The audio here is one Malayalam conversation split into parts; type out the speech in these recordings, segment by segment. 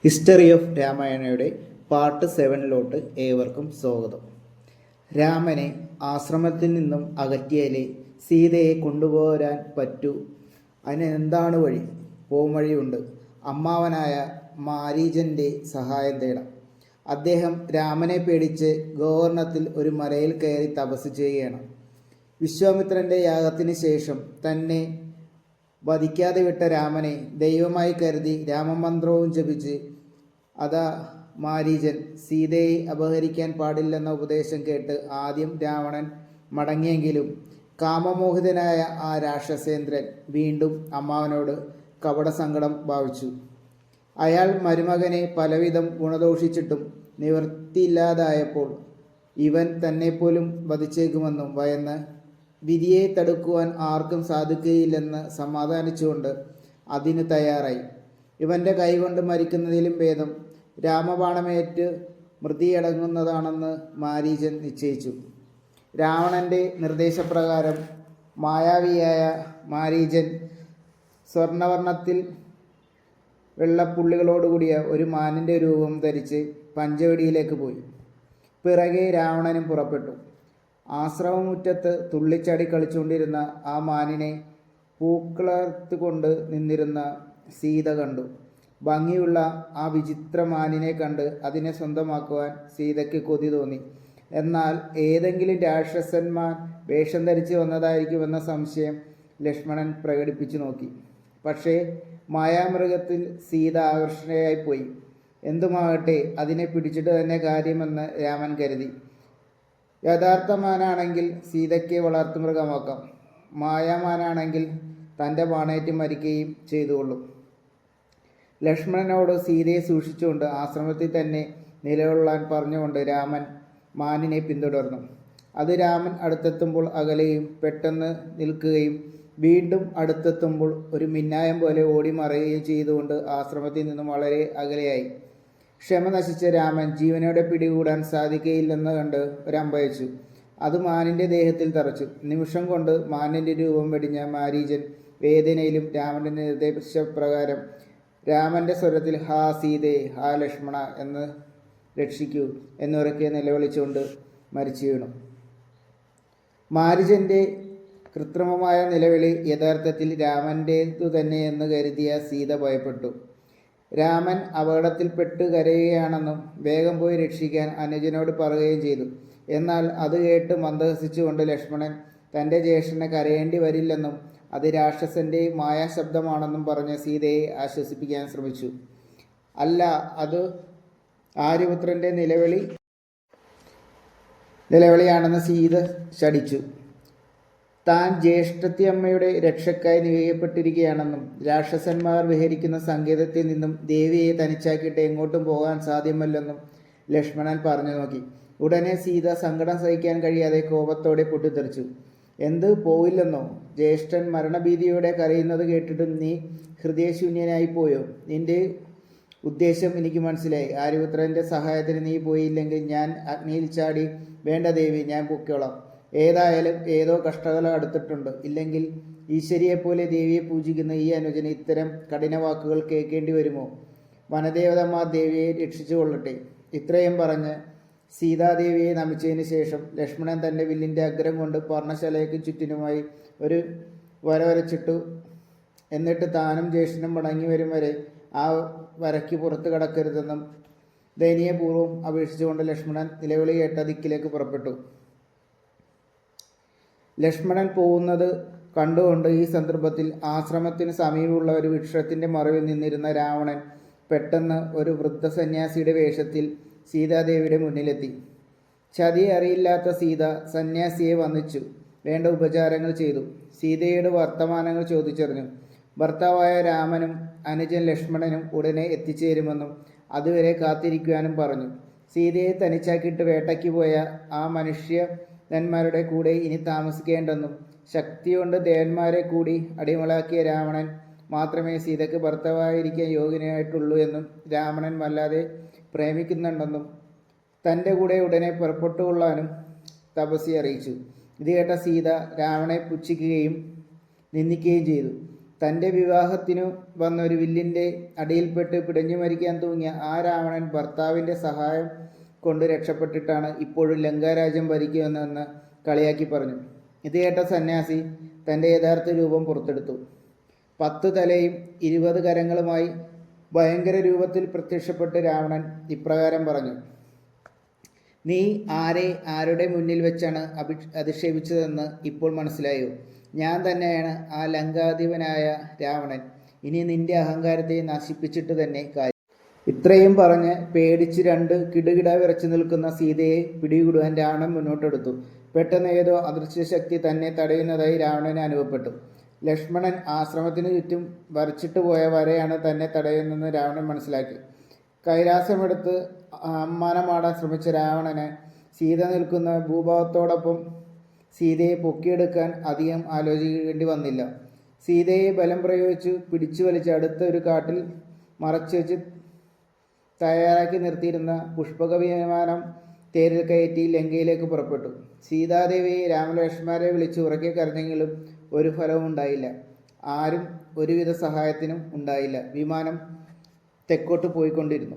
ഹിസ്റ്ററി ഓഫ് രാമായണയുടെ പാർട്ട് 7 ഏവർക്കും സ്വാഗതം. രാമനെ ആശ്രമത്തിൽ നിന്നും അകറ്റിയാലേ സീതയെ കൊണ്ടുപോരാൻ പറ്റൂ. അതിന് എന്താണ് വഴി? പോംവഴിയുണ്ട്. അമ്മാവനായ മാരീചൻ്റെ സഹായം തേടാം. അദ്ദേഹം രാമനെ പേടിച്ച് ഗോവർണത്തിൽ ഒരു മലയിൽ കയറി തപസ് ചെയ്യുകയാണ്. വിശ്വാമിത്രൻ്റെ യാഗത്തിന് ശേഷം തന്നെ വധിക്കാതെ വിട്ട രാമനെ ദൈവമായി കരുതി രാമമന്ത്രവും ജപിച്ച് അതാ മാരീചൻ സീതയെ അപഹരിക്കാൻ പാടില്ലെന്ന ഉപദേശം കേട്ട് ആദ്യം രാവണൻ മടങ്ങിയെങ്കിലും കാമമോഹിതനായ ആ രാക്ഷസേന്ദ്രൻ വീണ്ടും അമ്മാവനോട് കപടസങ്കടം ഭാവിച്ചു. അയാൾ മരുമകനെ പലവിധം ഗുണദോഷിച്ചിട്ടും നിവൃത്തിയില്ലാതായപ്പോൾ ഇവൻ തന്നെപ്പോലും വധിച്ചേക്കുമെന്നും ഭയന്ന് വിധിയെ തടുക്കുവാൻ ആർക്കും സാധിക്കുകയില്ലെന്ന് സമാധാനിച്ചുകൊണ്ട് അതിന് തയ്യാറായി. ഇവൻ്റെ കൈകൊണ്ട് മരിക്കുന്നതിലും ഭേദം രാമബാണമേറ്റ് മൃതിയടങ്ങുന്നതാണെന്ന് മാരീചൻ നിശ്ചയിച്ചു. രാവണൻ്റെ നിർദ്ദേശപ്രകാരം മായാവിയായ മാരീചൻ സ്വർണവർണ്ണത്തിൽ വെള്ളപ്പുള്ളികളോടുകൂടിയ ഒരു മാനിൻ്റെ രൂപം ധരിച്ച് പഞ്ചവടിയിലേക്ക് പോയി. പിറകെ രാവണനും പുറപ്പെട്ടു. ആശ്രമമുറ്റത്ത് തുള്ളിച്ചാടി കളിച്ചുകൊണ്ടിരുന്ന ആ മാനിനെ പൂക്കളർത്തുകൊണ്ട് നിന്നിരുന്ന സീത കണ്ടു. ഭംഗിയുള്ള ആ വിചിത്ര മാനിനെ കണ്ട് അതിനെ സ്വന്തമാക്കുവാൻ സീതയ്ക്ക് കൊതി തോന്നി. എന്നാൽ ഏതെങ്കിലും രാക്ഷസന്മാർ വേഷം ധരിച്ച് വന്നതായിരിക്കുമെന്ന സംശയം ലക്ഷ്മണൻ പ്രകടിപ്പിച്ചു നോക്കി. പക്ഷേ മായാമൃഗത്തിൽ സീത ആകർഷണയായിപ്പോയി. എന്തുമാകട്ടെ, അതിനെ പിടിച്ചിട്ട് തന്നെ കാര്യമെന്ന് രാമൻ കരുതി. യഥാർത്ഥമാനാണെങ്കിൽ സീതയ്ക്ക് വളർത്തുമൃഗമാക്കാം, മായാമാനാണെങ്കിൽ തൻ്റെ ബാണേറ്റ് മരിക്കുകയും ചെയ്തുകൊള്ളും. ലക്ഷ്മണനോട് സീതയെ സൂക്ഷിച്ചുകൊണ്ട് ആശ്രമത്തിൽ തന്നെ നിലകൊള്ളാൻ പറഞ്ഞുകൊണ്ട് രാമൻ മാനിനെ പിന്തുടർന്നു. അത് രാമൻ അടുത്തെത്തുമ്പോൾ അകലെയും പെട്ടെന്ന് നിൽക്കുകയും വീണ്ടും അടുത്തെത്തുമ്പോൾ ഒരു മിന്നായം പോലെ ഓടി മറയുകയും ചെയ്തുകൊണ്ട് ആശ്രമത്തിൽ നിന്നും വളരെ അകലെയായി. ക്ഷമ നശിച്ച രാമൻ ജീവനോടെ പിടികൂടാൻ സാധിക്കുകയില്ലെന്ന് കണ്ട് ഒരമ്പയച്ചു. അത് മാനിൻ്റെ ദേഹത്തിൽ തറച്ചു. നിമിഷം കൊണ്ട് മാനിൻ്റെ രൂപം വെടിഞ്ഞ മാരീചൻ വേദനയിലും രാമൻ്റെ നിർദ്ദേശപ്രകാരം രാമൻ്റെ സ്വരത്തിൽ ഹാ സീതേ, ഹാ ലക്ഷ്മണ എന്ന് രക്ഷിക്കൂ എന്നുറക്കെ നിലവിളിച്ചുകൊണ്ട് മരിച്ചു വീണു. മാരീചൻ്റെ കൃത്രിമമായ നിലവിളി യഥാർത്ഥത്തിൽ രാമൻ്റേതു തന്നെയെന്ന് കരുതിയ സീത ഭയപ്പെട്ടു. രാമൻ അപകടത്തിൽപ്പെട്ട് കരയുകയാണെന്നും വേഗം പോയി രക്ഷിക്കാൻ അനുജനോട് പറയുകയും ചെയ്തു. എന്നാൽ അത് കേട്ട് മന്ദഹസിച്ചുകൊണ്ട് ലക്ഷ്മണൻ തൻ്റെ ജ്യേഷ്ഠനെ കരയേണ്ടി വരില്ലെന്നും അത് രാക്ഷസൻ്റെ മായാശബ്ദമാണെന്നും പറഞ്ഞ് സീതയെ ആശ്വസിപ്പിക്കാൻ ശ്രമിച്ചു. അല്ല, അത് ആര്യപുത്രൻ്റെ നിലവിളിയാണെന്ന് സീത ശഠിച്ചു. താൻ ജ്യേഷ്ഠത്തിയമ്മയുടെ രക്ഷക്കായി നിയോഗിക്കപ്പെട്ടിരിക്കുകയാണെന്നും രാക്ഷസന്മാർ വിഹരിക്കുന്ന സങ്കേതത്തിൽ നിന്നും ദേവിയെ തനിച്ചാക്കിയിട്ട് എങ്ങോട്ടും പോകാൻ സാധ്യമല്ലെന്നും ലക്ഷ്മണൻ പറഞ്ഞു നോക്കി. ഉടനെ സീത സങ്കടം സഹിക്കാൻ കഴിയാതെ കോപത്തോടെ പൊട്ടിത്തെറിച്ചു. എന്ത്, പോയില്ലെന്നോ? ജ്യേഷ്ഠൻ മരണഭീതിയോടെ കരയുന്നത് കേട്ടിട്ടും നീ ഹൃദയശൂന്യനായി പോയോ? നിന്റെ ഉദ്ദേശം എനിക്ക് മനസ്സിലായി. ആര്യപുത്രൻ്റെ സഹായത്തിന് നീ പോയില്ലെങ്കിൽ ഞാൻ അഗ്നിയിൽ ചാടി വേണ്ട ദേവി, ഞാൻ പൊക്കോളാം. ഏതായാലും ഏതോ കഷ്ടകാല അടുത്തിട്ടുണ്ട്. ഇല്ലെങ്കിൽ ഈശ്വരിയെപ്പോലെ ദേവിയെ പൂജിക്കുന്ന ഈ അനുജന് ഇത്തരം കഠിന വാക്കുകൾ കേൾക്കേണ്ടി വരുമോ? വനദേവതമാർ ദേവിയെ രക്ഷിച്ചു കൊള്ളട്ടെ. ഇത്രയും പറഞ്ഞ് സീതാദേവിയെ നമിച്ചതിന് ശേഷം ലക്ഷ്മണൻ തൻ്റെ വില്ലിൻ്റെ അഗ്രം കൊണ്ട് പർണശാലയ്ക്ക് ചുറ്റിനുമായി ഒരു വര വരച്ചിട്ടു. എന്നിട്ട് താനും ജ്യേഷ്ഠനും മടങ്ങി വരും വരെ ആ വരയ്ക്ക് പുറത്ത് കടക്കരുതെന്നും ദയനീയപൂർവ്വം അപേക്ഷിച്ചുകൊണ്ട് ലക്ഷ്മണൻ നിലവിളി കേട്ട ദിക്കിലേക്ക് പുറപ്പെട്ടു. ലക്ഷ്മണൻ പോകുന്നത് കണ്ടുകൊണ്ട് ഈ സന്ദർഭത്തിൽ ആശ്രമത്തിന് സമീപമുള്ള ഒരു വൃക്ഷത്തിൻ്റെ മറവിൽ നിന്നിരുന്ന രാവണൻ പെട്ടെന്ന് ഒരു വൃദ്ധ സന്യാസിയുടെ വേഷത്തിൽ സീതാദേവിയുടെ മുന്നിലെത്തി. ചതിയെ അറിയില്ലാത്ത സീത സന്യാസിയെ വന്ദിച്ചു. വേണ്ട ഉപചാരങ്ങൾ ചെയ്തു. സീതയുടെ വർത്തമാനങ്ങൾ ചോദിച്ചറിഞ്ഞു. ഭർത്താവായ രാമനും അനുജൻ ലക്ഷ്മണനും ഉടനെ എത്തിച്ചേരുമെന്നും അതുവരെ കാത്തിരിക്കുവാനും പറഞ്ഞു. സീതയെ തനിച്ചാക്കിയിട്ട് വേട്ടയ്ക്ക് പോയ ആ മനുഷ്യന്മാരുടെ കൂടെ ഇനി താമസിക്കേണ്ടെന്നും ശക്തികൊണ്ട് ദേവന്മാരെ കൂടി അടിമളാക്കിയ രാവണൻ മാത്രമേ സീതയ്ക്ക് ഭർത്താവായിരിക്കാൻ യോഗ്യനായിട്ടുള്ളൂ എന്നും രാവണൻ വല്ലാതെ പ്രേമിക്കുന്നുണ്ടെന്നും തൻ്റെ കൂടെ ഉടനെ പുറപ്പെട്ടുകൊള്ളാനും തപസ്യ അറിയിച്ചു. ഇത് കേട്ട സീത രാവണനെ പുച്ഛിക്കുകയും നിന്ദിക്കുകയും ചെയ്തു. തൻ്റെ വിവാഹത്തിനു വന്ന ഒരു വില്ലിൻ്റെ അടിയിൽപ്പെട്ട് പിടഞ്ഞു മരിക്കാൻ തൂങ്ങിയ ആ രാവണൻ ഭർത്താവിൻ്റെ സഹായം കൊണ്ട് രക്ഷപ്പെട്ടിട്ടാണ് ഇപ്പോഴും ലങ്കാരാജ്യം ഭരിക്കുമെന്ന് കളിയാക്കി പറഞ്ഞു. ഇത് കേട്ട സന്യാസി തൻ്റെ യഥാർത്ഥ രൂപം പുറത്തെടുത്തു. 10 തലയും 20 കരങ്ങളുമായി ഭയങ്കര രൂപത്തിൽ പ്രത്യക്ഷപ്പെട്ട് രാവണൻ ഇപ്രകാരം പറഞ്ഞു: നീ ആരുടെ മുന്നിൽ വെച്ചാണ് അധിക്ഷേപിച്ചതെന്ന് ഇപ്പോൾ മനസ്സിലായോ? ഞാൻ തന്നെയാണ് ആ ലങ്കാധിപനായ രാവണൻ. ഇനി നിന്റെ അഹങ്കാരത്തെ നശിപ്പിച്ചിട്ട് തന്നെ കാര്യം. ഇത്രയും പറഞ്ഞ് പേടിച്ച് 2 കിടുകിട വിറച്ചു നിൽക്കുന്ന സീതയെ പിടികൂടുവാൻ രാവണൻ മുന്നോട്ടെടുത്തു. പെട്ടെന്ന് ഏതോ അദൃശ്യശക്തി തന്നെ തടയുന്നതായി രാവണന് അനുഭവപ്പെട്ടു. ലക്ഷ്മണൻ ആശ്രമത്തിന് ചുറ്റും വരച്ചിട്ട് പോയ വരയാണ് തന്നെ തടയുന്നതെന്ന് രാവണൻ മനസ്സിലാക്കി. കൈലാസമെടുത്ത് അമ്മാനമാടാൻ ശ്രമിച്ച രാവണന് സീത നിൽക്കുന്ന ഭൂഭാഗത്തോടൊപ്പം സീതയെ പൊക്കിയെടുക്കാൻ അധികം ആലോചിക്കേണ്ടി വന്നില്ല. സീതയെ ബലം പ്രയോഗിച്ച് പിടിച്ചു വലിച്ച് അടുത്ത ഒരു കാട്ടിൽ മറച്ചു വെച്ച് തയ്യാറാക്കി നിർത്തിയിരുന്ന പുഷ്പക വിമാനം തേരിൽ കയറ്റി ലങ്കയിലേക്ക് പുറപ്പെട്ടു. സീതാദേവിയെ രാമലക്ഷ്മണരെ വിളിച്ച് ഉറക്കെ കരഞ്ഞെങ്കിലും ഒരു ഫലവും ഉണ്ടായില്ല. ആരും ഒരുവിധ സഹായത്തിനും ഉണ്ടായില്ല. വിമാനം തെക്കോട്ട് പോയിക്കൊണ്ടിരുന്നു.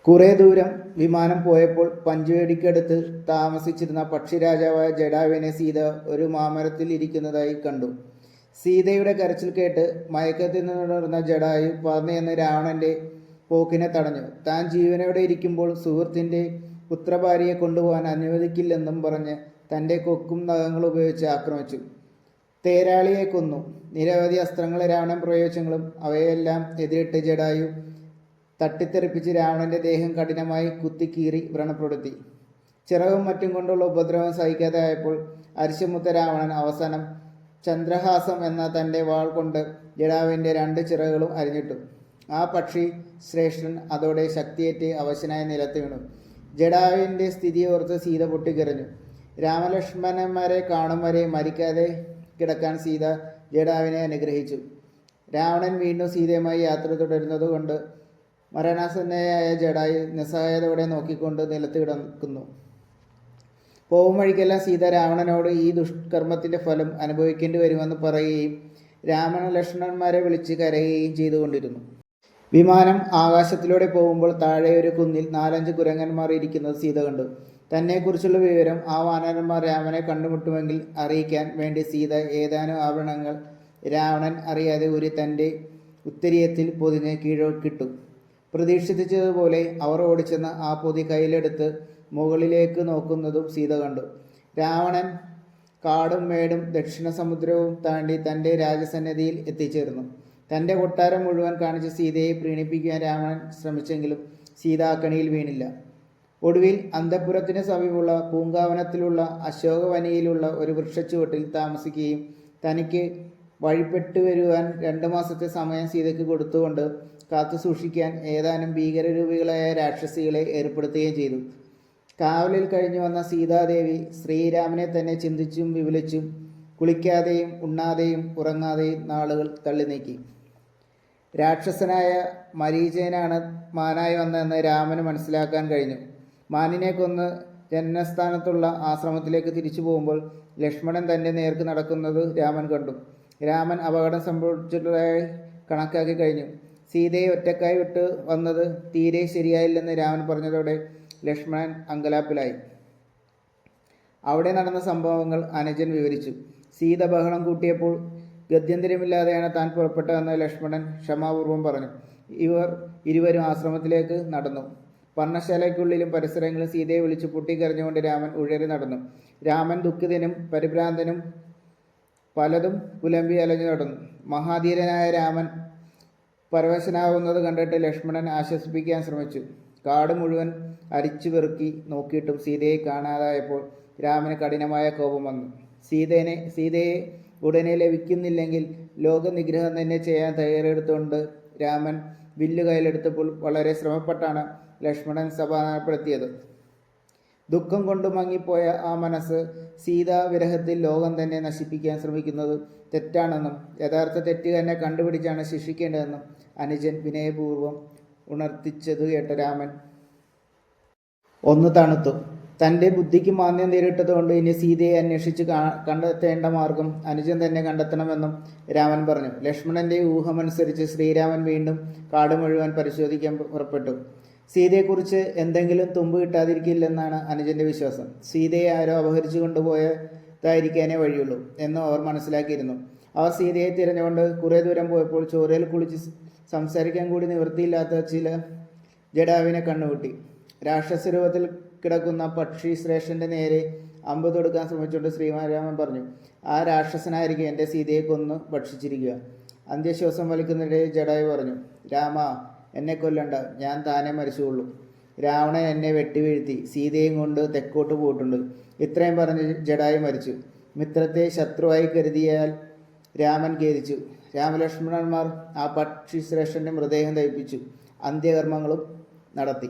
കുറേ ദൂരം വിമാനം പോയപ്പോൾ പഞ്ചുവേടിക്കടുത്ത് താമസിച്ചിരുന്ന പക്ഷിരാജാവായ ജടായുവിനെ സീത ഒരു മാമരത്തിൽ ഇരിക്കുന്നതായി കണ്ടു. സീതയുടെ കരച്ചിൽ കേട്ട് മയക്കത്തിൽ നിന്നുണർന്ന ജടായു പറന്നെന്ന് രാവണന്റെ പോക്കിനെ തടഞ്ഞു. താൻ ജീവനോടെ ഇരിക്കുമ്പോൾ സുഹൃത്തിൻ്റെ പുത്രഭാര്യയെ കൊണ്ടുപോകാൻ അനുവദിക്കില്ലെന്നും പറഞ്ഞ് തൻ്റെ കൊക്കും നഖങ്ങളും ഉപയോഗിച്ച് ആക്രമിച്ചു. തേരാളിയെ കൊന്നു. നിരവധി അസ്ത്രങ്ങൾ രാവണൻ പ്രയോഗിച്ചെങ്കിലും അവയെല്ലാം എതിരിട്ട് ജടായു തട്ടിത്തെറിപ്പിച്ച് രാവണന്റെ ദേഹം കഠിനമായി കുത്തിക്കീറി വ്രണപ്പെടുത്തി. ചിറകും മറ്റും കൊണ്ടുള്ള ഉപദ്രവം സഹിക്കാതെ ആയപ്പോൾ അരിശമുത്ത രാവണൻ അവസാനം ചന്ദ്രഹാസം എന്ന തൻ്റെ വാൾ കൊണ്ട് ജടാവിൻ്റെ 2 ചിറകുകളും അരിഞ്ഞിട്ടു. ആ പക്ഷി ശ്രേഷ്ഠൻ അതോടെ ശക്തിയേറ്റ് അവശനായ നിലത്ത് വീണു. ജടാവിൻ്റെ സ്ഥിതി ഓർത്ത് സീത പൊട്ടിക്കരഞ്ഞു. രാമലക്ഷ്മണന്മാരെ കാണും വരെ മരിക്കാതെ കിടക്കാൻ സീത ജടാവിനെ അനുഗ്രഹിച്ചു. രാവണൻ വീണ്ടും സീതയുമായി യാത്ര തുടരുന്നതുകൊണ്ട് മരണാസന്നയായ ജടായു നിസ്സഹായതയോടെ നോക്കിക്കൊണ്ട് നിലത്ത് കിടക്കുന്നു. പോകും വഴിക്കെല്ലാം സീത രാവണനോട് ഈ ദുഷ്കർമ്മത്തിൻ്റെ ഫലം അനുഭവിക്കേണ്ടി വരുമെന്ന് പറയുകയും രാമൻ ലക്ഷ്മണന്മാരെ വിളിച്ച് കരയുകയും ചെയ്തുകൊണ്ടിരുന്നു. വിമാനം ആകാശത്തിലൂടെ പോകുമ്പോൾ താഴെ ഒരു കുന്നിൽ 4-5 കുരങ്ങന്മാർ ഇരിക്കുന്നത് സീത കണ്ടു. തന്നെക്കുറിച്ചുള്ള വിവരം ആ വാനരന്മാർ രാമനെ കണ്ടുമുട്ടുമെങ്കിൽ അറിയിക്കാൻ വേണ്ടി സീത ഏതാനും ആഭരണങ്ങൾ രാവണൻ അറിയാതെ ഊരി തൻ്റെ ഉത്തരീയത്തിൽ പൊതിഞ്ഞ് കീഴോട്ടിട്ടു. പ്രതീക്ഷിച്ചതുപോലെ അവർ ഓടിച്ചെന്ന ആ പൊതി കയ്യിലെടുത്ത് മുകളിലേക്ക് നോക്കുന്നതും സീത കണ്ടു. രാവണൻ കാടും മേടും ദക്ഷിണ സമുദ്രവും താണ്ടി തൻ്റെ രാജസന്നിധിയിൽ എത്തിച്ചേർന്നു. തൻ്റെ കൊട്ടാരം മുഴുവൻ കാണിച്ച് സീതയെ പ്രീണിപ്പിക്കുവാൻ രാവണൻ ശ്രമിച്ചെങ്കിലും സീത ആ കണിയിൽ വീണില്ല. ഒടുവിൽ അന്തഃപുരത്തിന് സമീപമുള്ള പൂങ്കാവനത്തിലുള്ള അശോകവനിയിലുള്ള ഒരു വൃക്ഷച്ചുവട്ടിൽ താമസിക്കുകയും തനിക്ക് വഴിപ്പെട്ടു വരുവാൻ 2 മാസത്തെ സമയം സീതയ്ക്ക് കൊടുത്തുകൊണ്ട് കാത്തു സൂക്ഷിക്കാൻ ഏതാനും ഭീകരരൂപികളായ രാക്ഷസികളെ ഏർപ്പെടുത്തുകയും ചെയ്തു. കാവലിൽ കഴിഞ്ഞു വന്ന സീതാദേവി ശ്രീരാമനെ തന്നെ ചിന്തിച്ചും വിപുലിച്ചും കുളിക്കാതെയും ഉണ്ണാതെയും ഉറങ്ങാതെയും നാളുകൾ തള്ളി നീക്കി. രാക്ഷസനായ മരീചനാണ് മാനായി വന്നതെന്ന് രാമന് മനസ്സിലാക്കാൻ കഴിഞ്ഞു. മാനിനെ കൊന്ന് ജന്മസ്ഥാനത്തുള്ള ആശ്രമത്തിലേക്ക് തിരിച്ചു പോകുമ്പോൾ ലക്ഷ്മണൻ തൻ്റെ നേർക്ക് നടക്കുന്നത് രാമൻ കണ്ടു. രാമൻ അപകടം സംഭവിച്ചിട്ടുള്ളതായി കണക്കാക്കി കഴിഞ്ഞു. സീതയെ ഒറ്റക്കായി വിട്ട് വന്നത് തീരെ ശരിയായില്ലെന്ന് രാമൻ പറഞ്ഞതോടെ ലക്ഷ്മണൻ അങ്കലാപ്പിലായി. അവിടെ നടന്ന സംഭവങ്ങൾ അനുജൻ വിവരിച്ചു. സീത ബഹളം കൂട്ടിയപ്പോൾ ഗത്യന്തരമില്ലാതെയാണ് താൻ പുറപ്പെട്ടതെന്ന് ലക്ഷ്മണൻ ക്ഷമാപൂർവം പറഞ്ഞു. ഇവർ ഇരുവരും ആശ്രമത്തിലേക്ക് നടന്നു. പർണശാലയ്ക്കുള്ളിലും പരിസരങ്ങളിലും സീതയെ വിളിച്ച് പൊട്ടിക്കരഞ്ഞുകൊണ്ട് രാമൻ ഉഴറി നടന്നു. രാമൻ ദുഃഖിതനും പരിഭ്രാന്തനും പലതും പുലമ്പി അലഞ്ഞു നടന്നു. മഹാധീരനായ രാമൻ പരവശനാവുന്നത് കണ്ടിട്ട് ലക്ഷ്മണൻ ആശ്വസിപ്പിക്കാൻ ശ്രമിച്ചു. കാട് മുഴുവൻ അരിച്ചു പെറുക്കി നോക്കിയിട്ടും സീതയെ കാണാതായപ്പോൾ രാമന് കഠിനമായ കോപം വന്നു. സീതയെ ഉടനെ ലഭിക്കുന്നില്ലെങ്കിൽ ലോകനിഗ്രഹം തന്നെ ചെയ്യാൻ തയ്യാറെടുത്തുകൊണ്ട് രാമൻ വില്ല് കയ്യിലെടുത്തപ്പോൾ വളരെ ശ്രമപ്പെട്ടാണ് ലക്ഷ്മണൻ സമാധാനപ്പെടുത്തിയത്. ദുഃഖം കൊണ്ട് മങ്ങിപ്പോയ ആ മനസ്സ് സീതാവിരഹത്തിൽ ലോകം തന്നെ നശിപ്പിക്കാൻ ശ്രമിക്കുന്നത് തെറ്റാണെന്നും യഥാർത്ഥ തെറ്റ് തന്നെ കണ്ടുപിടിച്ചാണ് ശിക്ഷിക്കേണ്ടതെന്നും അനുജൻ വിനയപൂർവ്വം ഉണർത്തിച്ചത് കേട്ട രാമൻ ഒന്ന് തണുത്തു. തൻ്റെ ബുദ്ധിക്ക് മാന്ദ്യം നേരിട്ടതുകൊണ്ട് ഇനി സീതയെ അന്വേഷിച്ച് കണ്ടെത്തേണ്ട മാർഗം അനുജൻ തന്നെ കണ്ടെത്തണമെന്നും രാമൻ പറഞ്ഞു. ലക്ഷ്മണന്റെ ഊഹമനുസരിച്ച് ശ്രീരാമൻ വീണ്ടും കാട് മുഴുവൻ പരിശോധിക്കാൻ പുറപ്പെട്ടു. സീതയെക്കുറിച്ച് എന്തെങ്കിലും തുമ്പ് കിട്ടാതിരിക്കില്ലെന്നാണ് അനുജന്റെ വിശ്വാസം. സീതയെ ആരോ അപഹരിച്ചു കൊണ്ടുപോയതായിരിക്കാനേ വഴിയുള്ളൂ എന്നും അവർ മനസ്സിലാക്കിയിരുന്നു. അവർ സീതയെ തിരഞ്ഞുകൊണ്ട് കുറേ ദൂരം പോയപ്പോൾ ചോരയിൽ കുളിച്ച് സംസാരിക്കാൻ കൂടി നിവൃത്തിയില്ലാത്ത ചില ജഡാവിനെ കണ്ണുകൂട്ടി. രാക്ഷസരൂപത്തിൽ കിടക്കുന്ന പക്ഷി ശ്രേഷ്ഠന്റെ നേരെ അമ്പ് തൊടുക്കാൻ ശ്രമിച്ചുകൊണ്ട് ശ്രീരാമൻ പറഞ്ഞു, ആ രാക്ഷസനായിരിക്കും എൻ്റെ സീതയെ കൊന്ന് ഭക്ഷിച്ചിരിക്കുക. അന്ത്യശ്വാസം വലിക്കുന്നതിനിടെ ജഡായു പറഞ്ഞു, രാമ, എന്നെ കൊല്ലണ്ട, ഞാൻ താനെ മരിച്ചുകൊള്ളൂ. രാവണൻ എന്നെ വെട്ടിവീഴ്ത്തി സീതയും കൊണ്ട് തെക്കോട്ട് പോയിട്ടുണ്ട്. ഇത്രയും പറഞ്ഞ് ജഡായു മരിച്ചു. മിത്രത്തെ ശത്രുവായി കരുതിയാൽ രാമൻ ഖേദിച്ചു. രാമലക്ഷ്മണന്മാർ ആ പക്ഷി ശ്രേഷ്ഠന്റെ മൃതദേഹം ദഹിപ്പിച്ചു. അന്ത്യകർമ്മങ്ങളും നടത്തി.